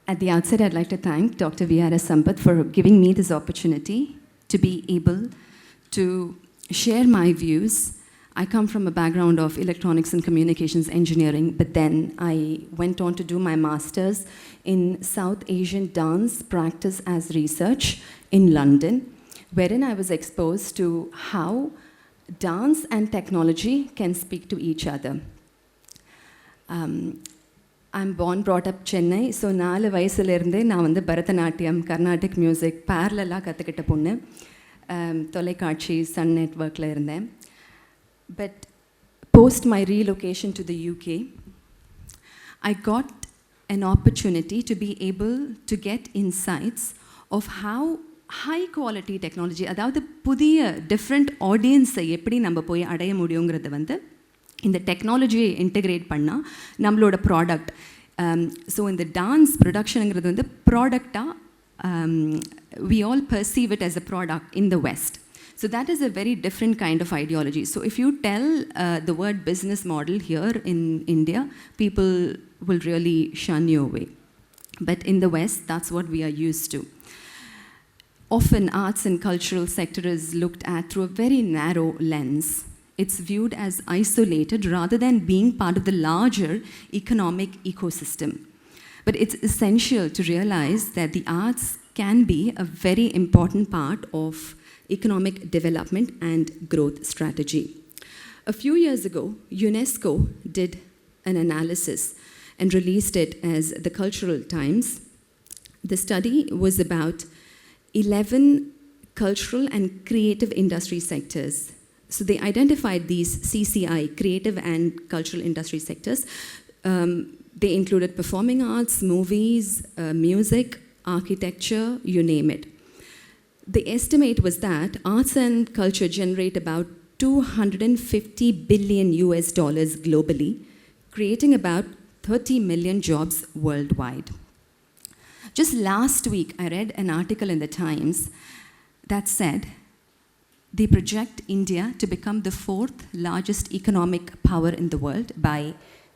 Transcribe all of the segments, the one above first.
At the outset, I'd like to thank Dr. V.R.S. Sampath for giving me this opportunity to be able to share my views. I come from a background of electronics and communications engineering, but then I went on to do my master's in South Asian dance practice as research in London, wherein I was exposed to how dance and technology can speak to each other. I'm born, brought up Chennai, so 4 வயசுலேருந்தே நான் வந்து Bharatanatyam, Carnatic music பேரலாக கற்றுக்கிட்ட பொண்ணு. தொலைக்காட்சி Sun நெட்வொர்க்கில் இருந்தேன். But post my relocation to the UK, I got an opportunity to be able to get insights of how high quality technology, அதாவது புதிய டிஃப்ரெண்ட் ஆடியன்ஸை எப்படி நம்ம போய் அடைய முடியுங்கிறது வந்து இந்த டெக்னாலஜியை இன்டெகிரேட் பண்ணால் நம்மளோட ப்ராடக்ட். ஸோ இந்த டான்ஸ் ப்ரொடக்ஷனுங்கிறது வந்து ப்ராடக்டாக we all perceive it as a product in the West. So that is a very different kind of ideology. So if you tell the word business model here in India, people will really shun you away. But in the West, that's what we are used to. Often arts and cultural sector is looked at through a very narrow lens. It's viewed as isolated rather than being part of the larger economic ecosystem. But it's essential to realize that the arts can be a very important part of economic development and growth strategy. A few years ago, UNESCO did an analysis and released it as the Cultural Times. The study was about 11 cultural and creative industry sectors. So they identified these CCI, creative and cultural industry sectors. They included performing arts, movies, music, architecture, you name it. The estimate was that arts and culture generate about $250 billion globally, creating about 30 million jobs worldwide. Just last week, I read an article in the Times that said they project India to become the 4th largest economic power in the world by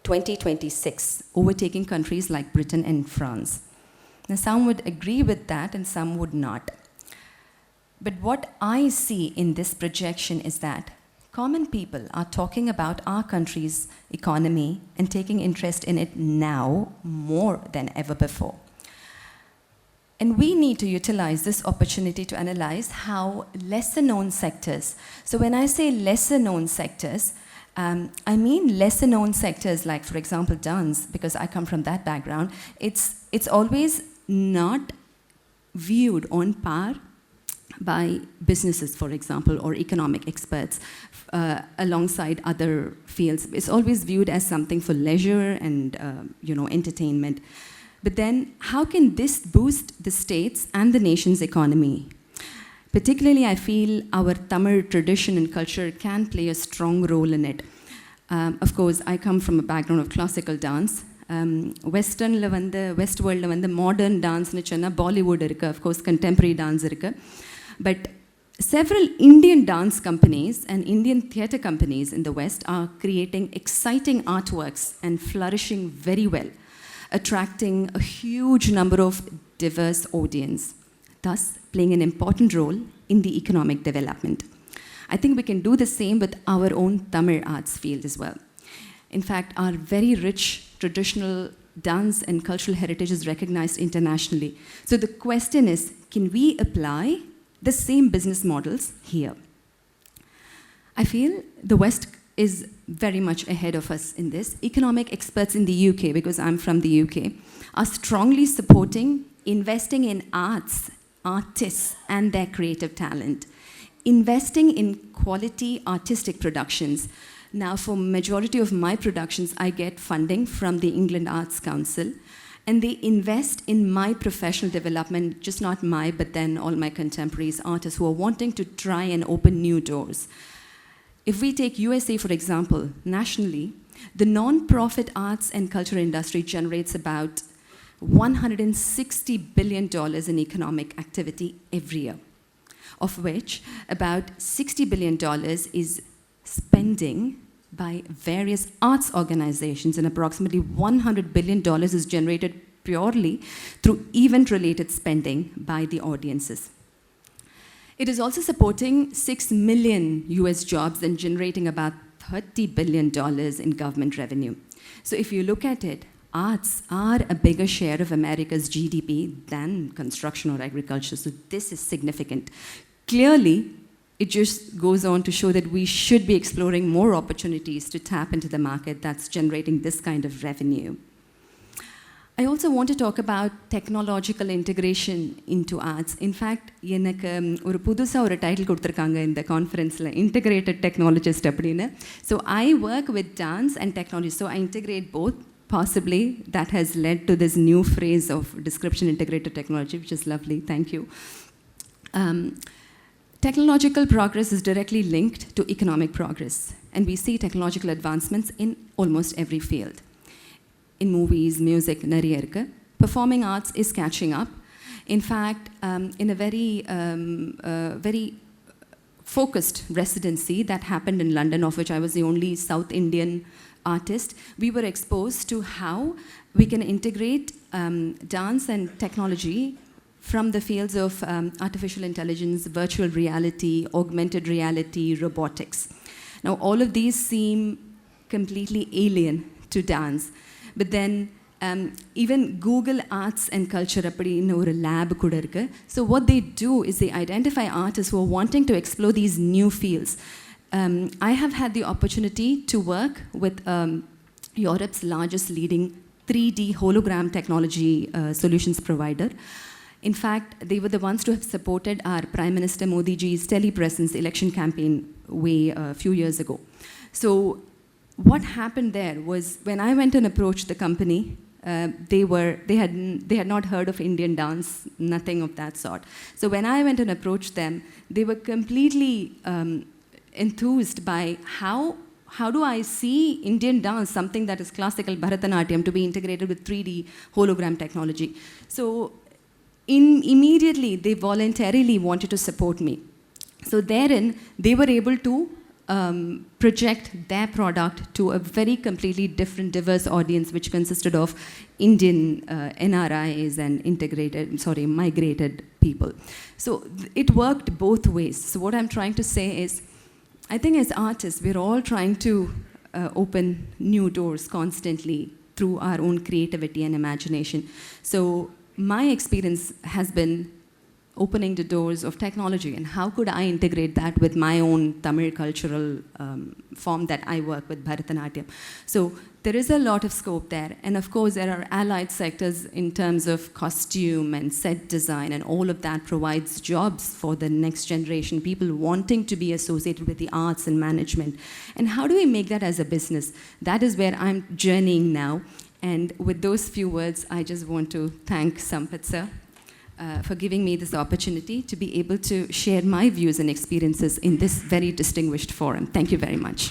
2026, overtaking countries like Britain and France. Now, some would agree with that and some would not. But what I see in this projection is that common people are talking about our country's economy and taking interest in it now more than ever before. And we need to utilize this opportunity to analyze how lesser known sectors, so when I say lesser known sectors, I mean lesser known sectors like, for example, dance, because I come from that background. It's always not viewed on par by businesses, for example, or economic experts alongside other fields. It's always viewed as something for leisure and entertainment. But then, how can this boost the state's and the nation's economy? Particularly, I feel our Tamil tradition and culture can play a strong role in it. Of course, I come from a background of classical dance. West world la modern dance nu chonna Bollywood irukku, of course contemporary dance irukku. But several Indian dance companies and Indian theatre companies in the West are creating exciting artworks and flourishing very well, attracting a huge number of diverse audience, thus playing an important role in the economic development. I think we can do the same with our own Tamil arts field as well. In fact, our very rich traditional dance and cultural heritage is recognized internationally. So the question is, can we apply the same business models here? I feel the West is very much ahead of us in this. Economic experts in the UK, because I'm from the UK, are strongly supporting investing in artists and their creative talent, investing in quality artistic productions. Now, for majority of my productions, I get funding from the England Arts Council, and they invest in my professional development, just not my, but then all my contemporaries, artists who are wanting to try and open new doors. If we take USA, for example, nationally, the non-profit arts and culture industry generates about $160 billion in economic activity every year, of which about $60 billion is spending by various arts organizations, and approximately $100 billion is generated purely through event-related spending by the audiences. It is also supporting 6 million US jobs and generating about $30 billion in government revenue. So if you look at it, arts are a bigger share of America's GDP than construction or agriculture, so this is significant. Clearly, it just goes on to show that we should be exploring more opportunities to tap into the market that's generating this kind of revenue. I also want to talk about technological integration into arts. In fact, எனக்கு ஒரு புதுசா ஒரு title கொடுத்திருக்காங்க இந்த கான்ஃபரன்ஸ்ல integrated technologist அப்படினு. So I work with dance and technology. So I integrate both. Possibly that has led to this new phrase of description integrated technology, which is lovely. Thank you. Technological progress is directly linked to economic progress, and we see technological advancements in almost every field. In movies, music, nariya irukku. Performing arts is catching up. In fact, in a very focused residency that happened in London, of which I was the only South Indian artist, we were exposed to how we can integrate dance and technology from the fields of artificial intelligence, virtual reality, augmented reality, robotics. Now, all of these seem completely alien to dance, but then even Google Arts and Culture appadinu oru lab kuda irukku. So what they do is they identify artists who are wanting to explore these new fields. I have had the opportunity to work with Europe's largest leading 3D hologram technology solutions provider. In fact, they were the ones to have supported our Prime Minister Modi ji's telepresence election campaign way a few years ago. So what happened there was when I went and approached the company, they had not heard of Indian dance, nothing of that sort. So when I went and approached them, they were completely enthused by how do I see Indian dance, something that is classical Bharatanatyam, to be integrated with 3D hologram technology. So immediately they voluntarily wanted to support me. So therein they were able to project their product to a very completely different, diverse audience, which consisted of Indian NRIs and migrated people. So it worked both ways. So what I'm trying to say is, I think as artists, we're all trying to open new doors constantly through our own creativity and imagination. So my experience has been opening the doors of technology, and how could I integrate that with my own Tamil cultural form that I work with, Bharatanatyam. So there is a lot of scope there, and of course there are allied sectors in terms of costume and set design, and all of that provides jobs for the next generation, people wanting to be associated with the arts and management. And how do we make that as a business? That is where I'm journeying now, and with those few words, I just want to thank Sampath sir for giving me this opportunity to be able to share my views and experiences in this very distinguished forum. Thank you very much.